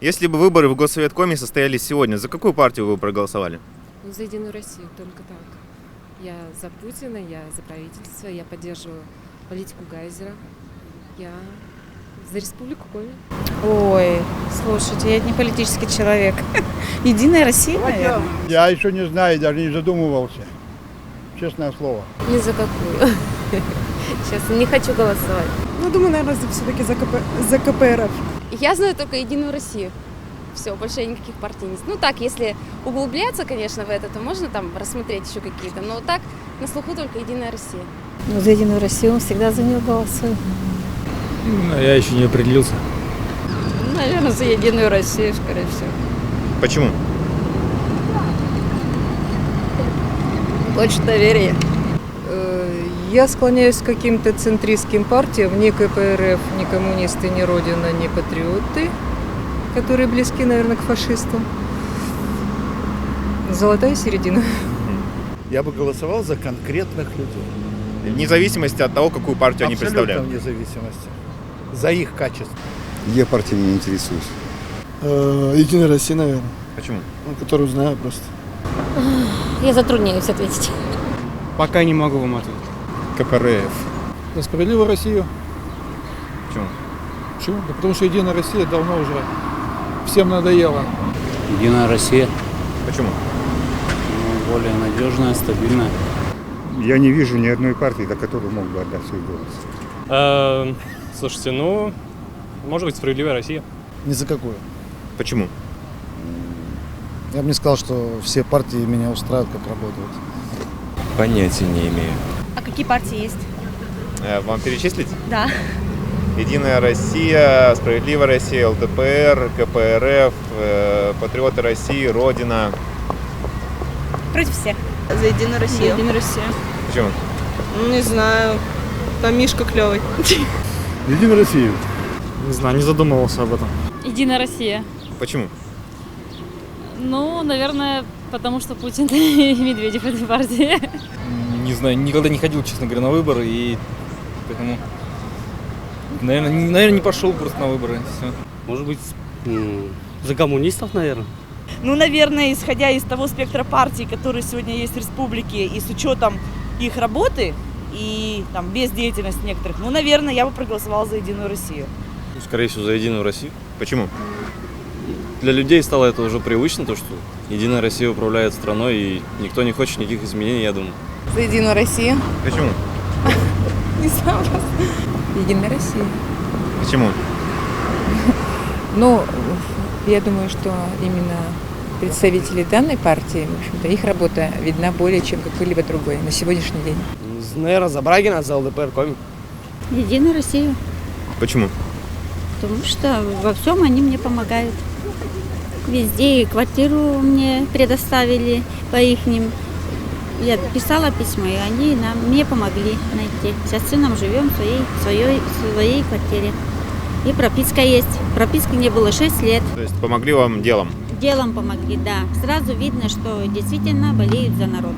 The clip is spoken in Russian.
Если бы выборы в Госсоветкоме состоялись сегодня, за какую партию вы бы проголосовали? Ну, за Единую Россию, только так. Я за Путина, я за правительство, я поддерживаю политику Гайзера. Я за Республику Коми. Ой, слушайте, я не политический человек. Единая Россия, наверное. Я еще не знаю, даже не задумывался. Честное слово. Ни за какую. Сейчас не хочу голосовать. Ну, думаю, наверное, все-таки за КПРФ. Я знаю только Единую Россию. Все, больше никаких партий не знаю. Ну так, если углубляться, конечно, в это, то можно там рассмотреть еще какие-то. Но так на слуху только Единая Россия. Ну, за Единую Россию всегда за нее голосую. Я еще не определился. Наверное, за Единую Россию, скорее всего. Почему? Больше доверия. Я склоняюсь к каким-то центристским партиям, ни КПРФ, ни коммунисты, ни Родина, ни патриоты, которые близки, наверное, к фашистам. Золотая середина. Я бы голосовал за конкретных людей. Вне зависимости от того, какую партию они Абсолютно представляют. вне зависимости. За их качество. Я партией не интересуюсь. Единая Россия, наверное. Почему? Которую знаю просто. Я затрудняюсь ответить. Пока не могу вам ответить. КПРФ. За справедливую Россию. Почему? Почему? Да потому что Единая Россия давно уже всем надоела. Единая Россия. Почему? Более надежная, стабильная. Я не вижу ни одной партии, до которой мог бы отдать свой голос. Слушайте, может быть, справедливая Россия. Ни за какую. Почему? Я бы не сказал, что все партии меня устраивают, как работают. Понятия не имею. А какие партии есть? Вам перечислить? Да. Единая Россия, Справедливая Россия, ЛДПР, КПРФ, Патриоты России, Родина. Против всех. За Единую Россию. Единая Россия. Почему? Не знаю. Там Мишка клевый. Единую Россию. Не знаю, не задумывался об этом. Единая Россия. Почему? Ну, наверное, потому что Путин и Медведев в этой партии. Не знаю, никогда не ходил, честно говоря, на выборы, и поэтому, наверное, не пошел просто на выборы. Все. Может быть, за коммунистов, наверное. Ну, наверное, исходя из того спектра партий, которые сегодня есть в республике, и с учетом их работы, и там бездеятельности некоторых, наверное, я бы проголосовала за Единую Россию. Скорее всего, за Единую Россию. Почему? Для людей стало это уже привычно, то, что Единая Россия управляет страной, и никто не хочет никаких изменений, я думаю. За Единую Россию. Почему? Не знаю. Единая Россия. Почему? Ну, я думаю, что именно представители данной партии, в общем-то, их работа видна более чем какой-либо другой на сегодняшний день. Наверное, за Брагина, за ЛДПР, Коми. Единая Россия. Почему? Потому что во всем они мне помогают. Везде и квартиру мне предоставили по ихним. Я писала письма, и они мне помогли найти. Сейчас с сыном живем в своей квартире. И прописка есть. Прописки не было 6 лет. То есть помогли вам делом? Делом помогли, да. Сразу видно, что действительно болеют за народ.